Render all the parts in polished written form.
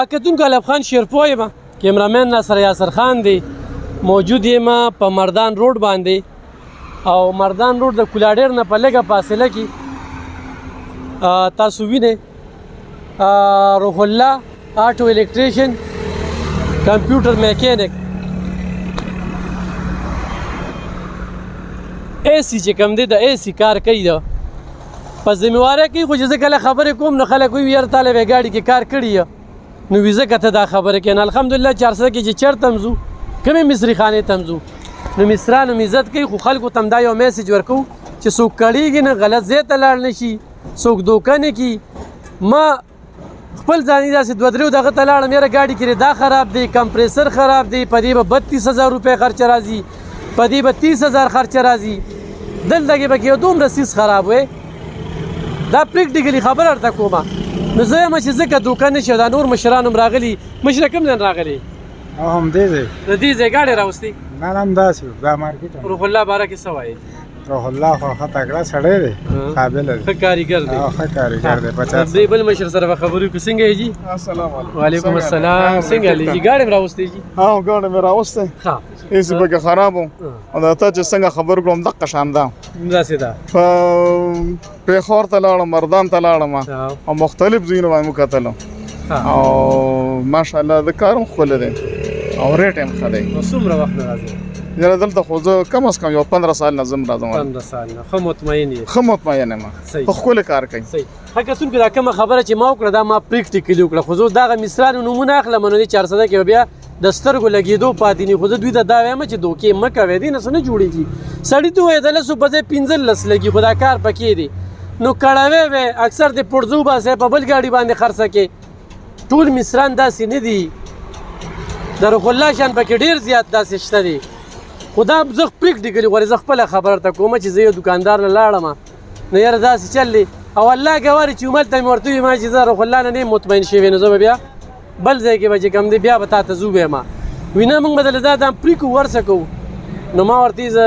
کتونکو الف خان شیرپو یم کیمرامین ناصر یاسر خان دی موجود یم په مردان روډ باندې او مردان روډ د کولاډیر نه په لږه فاصله کې تاسو وینئ روح الله آټو الکتریشن کمپیوټر میکینک AC چې کوم دی د AC کار کوي دا په ذمہواره کې خو چې زه کله خبرې کوم نو خلک وایي یاره تا له ګاډي کې کار کړی نو وي ځکه ته دا خبرې کوې نو الحمدلله 400 کې چې چېرته هم ځو کومې مصري خانې ته هم ځو نو مصرانو مې عزت کوي خو خلکو ته هم دا یو میسج ورکوو چې څوک کړېږي نه غلط ځای ته لاړ نه شي څوک دوکه نه کړي ما خپل ځاني داسې 2-3 دغه ته لاړم یاره ګاډي کې دا خراب دی کمپریسر خراب دی په دې به 32,000 روپۍ خرچه راځي په دې به 30,000 خرچه راځي دلته کې به کې دومره سیس خراب وی دا پریکټیکلی خبر ورته کومه نو زه یم چې ځکه دوکه نه شي دا نور مشران هم راغلي مشره کوم ځای راغلي همدې ځای د دې ځای ګاډی راوستي نه همداسې دا مارکېټ روح الله باره کې څه وایي روح الله خو ښه تکړه سړی دی قابل دی ښه کاریګر دی ښه کاریګر دی 50 دی بل مشر سره خبرې کو څنګه یې جی السلام علیکم وعلیکم السلام څنګه یې جی ګاډی راوستي جی ها ګاډی مې راوستی ها هېڅ پکې خراب و او دا ته چې څنګه خبرې کړم دقه شان ده داسې ده پېښور ته لاړم مردان ته لاړم او مختلف ځایونه باندې مو کتلو او ماشاءالله د کار هم ښکلی دی او ریټ هم ښه دی څومره وخت نه راځي یاره دلته خو زه کم از کم یو 15 سال نه زم راځم 15 سال نه ښه مطمئن یې ښه مطمئن یم په ښکلی کار کوي صحیح حقیقتونکو دا کومه خبره چې ما وکړه دا ما پریکټیکلي وکړه خو زه دغه مصرانو نومونه اخلم نو دې 400 کې بیا د سترګو لګېدو پاتې نه خو زه دوی ته دا وایم چې دوکې مه کوئ دې نه څه نه جوړېږي سړي ته ووایه د 10 په ځای 15 لګي خو دا کار پکې دی نو کړاوی وی اکثر د پړځو باسې په بل ګاډي باندې خرڅه کې ټول مصران داسې نه دي د روح الله شان پکې ډېر زیات داسې شته دي خو دا زه پریکټیکلي غواړې زه خپله خبره ته کومه چې زه یو دوکاندار نه لاړم نو یاره داسې چل دی او الله ګوارې چې هملته مې ورته وویل ما چې زه روح الله نه نه یم مطمئن شوی نو زه به بیا بل ځای کې به چې کوم دی بیا به تا ته ځو بیا ما وینه موږ به دله دا پریکو ورڅه کوو نو ما ورته زه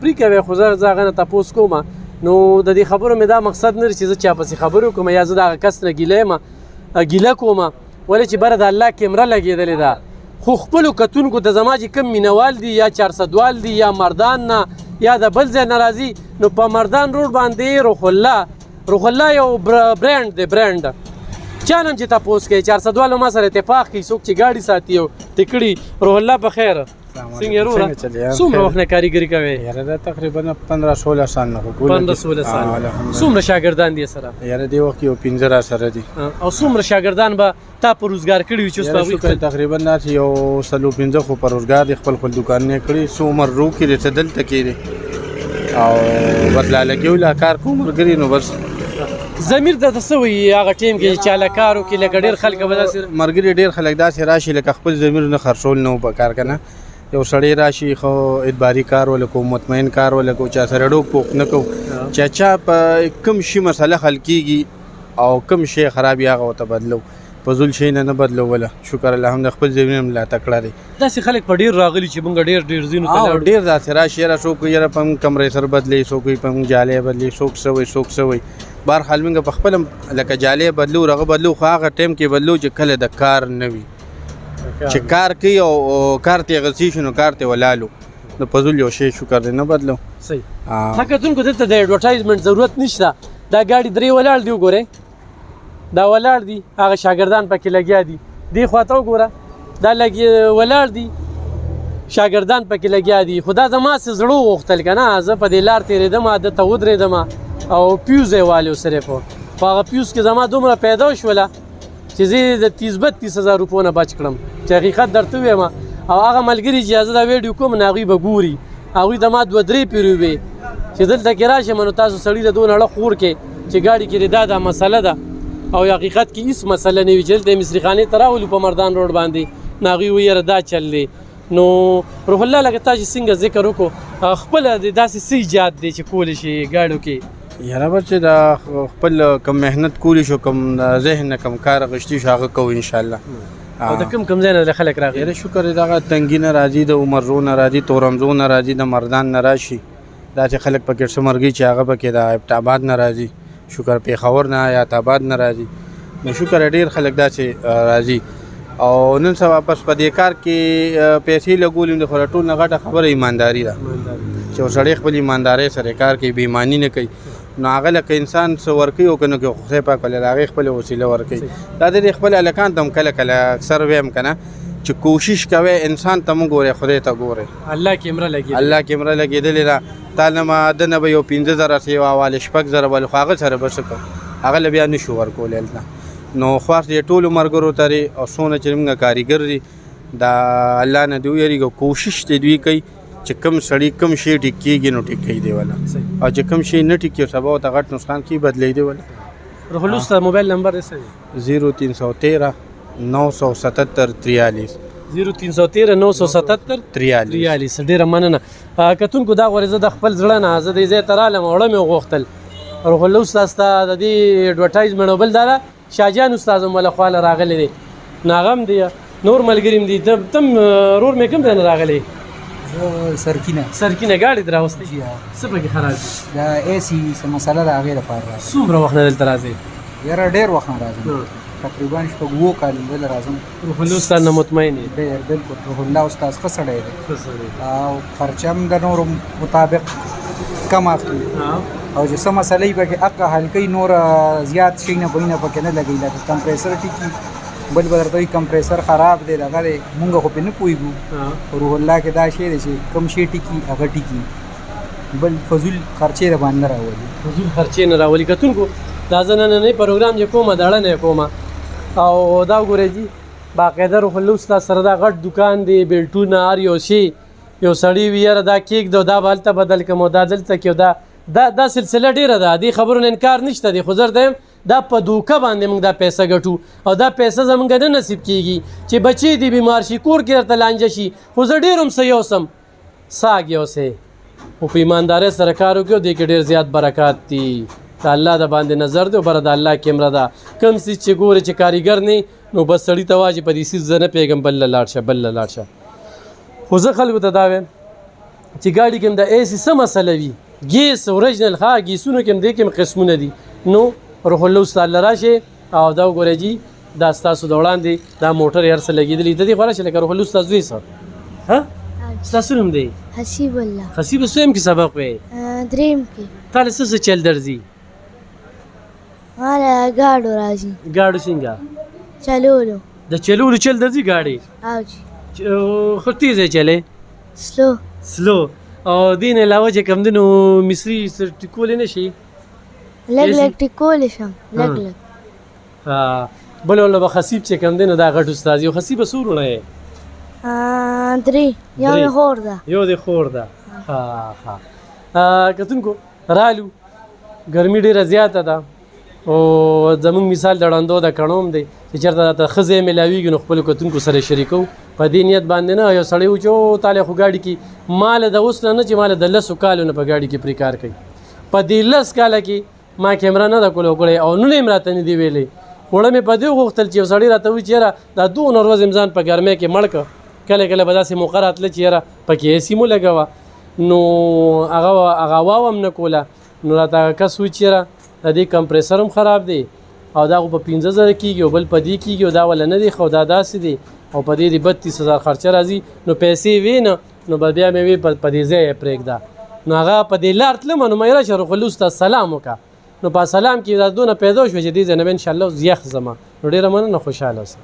پرې کوې خو زه هغه نه تپوس کوم نو د دې خبرو مې دا مقصد نه چې زه چا پسې خبرې وکړم یا زه د هغه کس نه ګیله یم ګیله کوم ولې چې بره د الله کیمره لګېدلې ده خو خپلو کتونکو ته زما چې کوم مینوال دي یا 400 وال دي یا مردان نه یا د بل ځای نه راځي نو په مردان روډ باندې روح الله یو برانډ دی برانډ چا نه چې تپوس کوي 400 والو ما سره اتفاق کوي څوک چې ګاډي ساتي او ټیکړي روح الله په خیر څنګه وروره څومره وخت نه کاریګري کوي یاره دا تقریبا 15-16 سال نه 15-16 سال څومره شاګردان دي سره یاره دی وخت یو 15 را سره دي او څومره شاګردان به تا په روزګار کړي چې تاسو تقریبا نه یو 15 خو په روزګار دي خپل دکان نه کړی سو عمر رو کې ته دلته کېږي او بدلا لګیو لا کار کوم مرګري نو بس ضمیر د تسوي هغه ټیم کې چې چالکارو کې لکه ډېر خلک به داسې مرګري ډېر خلک داسې راشي لکه خپل ضمیر نه خرڅول نه په کار کنه یو سړی راشي خو ادباري کار ولکو مطمئن کار ولکو چا سره ډوک پوک نه کو چا په کم شي مسله حل کیږي او کم شي خرابي هغه ته بدلو فزول شي نه بدلو ولا شکر الحمد خپل ځینم لا تکړه دي داسې خلک په ډیر راغلي چې مونږ ډیر زینو ته ډیر داسې راشي را شو کوی را پم کمرې سر بدلی سو کوی پم جاله بدلی سوک سوي بار حال موږ په خپل لکه جاله بدلو رغه بدلو خو هغه ټیم کې بدلو چې کله د کار نوي چې کار کوي او کار ته غسی شنو کار ته ولالو نو فزول یو شی شکر نه بدلو صحیح حقیقتونکو دلته د ایډورټایزمنت ضرورت نشته دا ګاډي درې ولاړ دی وګوره دا ولاړ دي هغه شاګردان پکې لګیا دي دی خواته وګوره دا لګي ولاړ دي شاګردان پکې لګیا دي خدا زما سه زړه وختل کنه زه په دې لار تیرېدم عادت ودرېدم او پیوز والو سره په هغه پیوز کې زما دومره پیدا شوله چې زه د 30-32,000 روپو نه بچ کړم چې حقیقت درته وایم او هغه ملګری چې اجازه دا ویډیو کوم نه هغوی به ګوري هغوی د ما 2-3 پیرو وي چې دلته کې راشم نو تاسو سړي له دونه اړه خور کې چې ګاډي کې دا مسله ده او حقیقت کې هیڅ مسله نه وي چې دلته مصري خانې ته راولو په مردان روډ باندې نو هغوی وایي یاره دا چل دی نو روح الله لکه تا چې څنګه ذکر وکړو خپله داسې څه ایجاد دی چې کولی شي ګاډو کې یاره بر چې دا خپل کم محنت کولی شو کم ذهن نه کم کار غشتي شو هغه کوو انشاءالله او د کوم ځای نه خلک راغلي یاره شکر دغه تنګي نه راځي د عمر رو نه راځي تورمزو نه راځي د مردان نه راشي دا چې خلک پکې څه مرګي چې هغه پکې د ابټ آباد نه راځي شکر پیښور نه یا آباد نه راځي نو شکر ډېر خلک داسې راځي او نن سبا پس په دې کار کې پیسې لګول د خو ټول نه غټه خبره ایمانداري ده چې یو سړی خپل ایماندارۍ سره کار کوي بېایماني نه کوي نو هغه لکه انسان څه ورکوي او که نه کوي خدای پاک ولې د هغې خپله وسیله ورکوي دا د دې خپل هلکان ته هم کله کله اکثر ویم که نه چې کوشش کوئ انسان ته مه ګورئ خدای ته ګورئ الله کیمره لګي الله کیمره لګېدلې ده تا نه ما ده نه به یو 15,000 سي حواله 6,000 بل خو هغه سره به څه کوو هغه له بیا نشو ورکولی هلته نو خواست دې ټولو ملګرو ته دی او څونه چې موږ کاریګر دي دا الله نه دې ویریږي کوشش دې دوی کوي چې کم سړی کم شی ټیک کېږي نو ټیک کوي دی والا او چې کم شی نه ټیک کېږي سبا ورته غټ نقصان کېږي بدلی دی والا روح الوسطى موبایل نمبر یې څه دی 0313 977 43 0313 977 43 ډېره مننه کتونکو دا غواړي زه د خپل زړه نه زه دې ځای ته رالم او وړه مې وغوښتل روح الوسطى ستا د دې اډورټایزمنټ او بل دا ده شاهجان استاد هم له خوا راغلی دی نو هغه هم دی نور ملګري هم دي تم رور مې کوم ځای نه راغلی سرکینه ګاډي دې راوستې څه پکې خراب دي دا اے سی څه مسله د هغې لپاره راځي څومره وخت نه دلته راځې یاره ډېر وخت نه راځم تقریبا شپږ اووه کال دلته راځم روح الوسطى نه مطمئن یې ډېر بلکل روح الله استاد ښه سړی دی او خرچه هم د نورو مطابق کم اخلي او چې څه مسله یې پکې حق حل کوي نور زیات شي نه بوی نه پکې نه لګوي لکه کمپریسر ټیکي بل به درته وایي کمپریسر خراب دی دغه دی مونږ خو پرې نه پوهېږو روح الله کې دا شی دی چې کوم شی ټیکي هغه ټیکي بل فضول خرچې د باندې نه راولي فضول خرچې نه راولي کتونکو دا زه نننی پروګرام چې کومه د اړه نه کومه او دا وګورئ جي باقاعده روح الوسطى سره دا غټ دکان دی بیلټونه هر یو شي یو سړی وي یاره دا کیک دو دا به هلته بدل کړم او دا دلته کې دا سلسله ډېره ده دې خبرو نه انکار نشته دی خو زه درته یم دا په دوکه باندې موږ دا پیسه ګټو او دا پیسه زموږ نه نصیب کېږي چې بچی دې بیمار شي کور کې درته لانجه شي خو زه ډېر هم څه یوسم ساګ یوسې خو په ایماندارۍ سره کار وکړو دې کې ډېر زیات برکات دي د الله د باندې نظر دی او بره د الله کیمره ده کوم څیز چې ګورې چې کاریګر نه نو بس سړي ته وایي چې په دې څیز زه نه پوهېږم بل له لاړ شه خو زه خلکو ته دا وایم چې ګاډي کې هم د اے سی څه مسله وي ګیس اوریجنل ها ګیسونو کې هم دې کې هم قسمونه دي نو روح الوسطى الله راشئ او دا وګورئ جي دا ستاسو د وړاندې دا موټر هر څه لګېدلي د دې خوا راشئ لکه روح الوسطى زوی څه ها ستاسو نوم دی حسیب الله حسیب سویم کې سبق وی دریم کې تا له څه چل درځي ماله ګاډو راځي ګاډو څنګه چلولو د چلولو چل درځي ګاډي او چې خو تیزه چلې سلو او دین علاوه چې کم دنو مصري ټیکول نه شي لګ ټیکول شم لګ بل ول به خصیب چې کم دنو دا غټ استاد یو خصیب سورونه یې درې یو د خور ده یو د خور ده کتونکو رالو ګرمي ډیره زیاته ده او زمونږ مثال د ړندو د کڼوم دی چې چېرته ته ښځې میلاویږي نو خپلو کتونکو سره شریکو په دې نیت باندې نه یو سړی و چې او تالی خو ګاډي کې ماله د اوس نه چې ماله د 10 کالو نه په ګاډي کې پرې کار کوي په دې 10 کاله کې ما کیمره نه ده کولو کړی او نو یې راته نه دی ویلی وړه مې په دې غوښتل چې یو سړی راته وایي چې یاره دا دونه ورځ ځان په ګرمۍ کې مړ کړه کله کله به داسې موقع راتله چې یاره پکې اے سی مو لګوه نو هغه واوم نه کوله نو راته کس وایي چې یاره د دې کمپریسر هم خراب دی او دا خو په 15,000 کېږي او بل په دې کېږي او دا ولا نه دی خو دا داسې دی او په دې 32,000 خرچه راځي نو پیسې وي نه نو به بیا مې وي په دې ځای یې پرېږده نو هغه په دې لار تلم نو مې راشه روح الوسطى سلام وکړه نو په سلام کې دا دونه پیدا شوه چې دې ځای نه به انشاءالله یخ ځمه نو ډېره مننه خوشحاله اوسه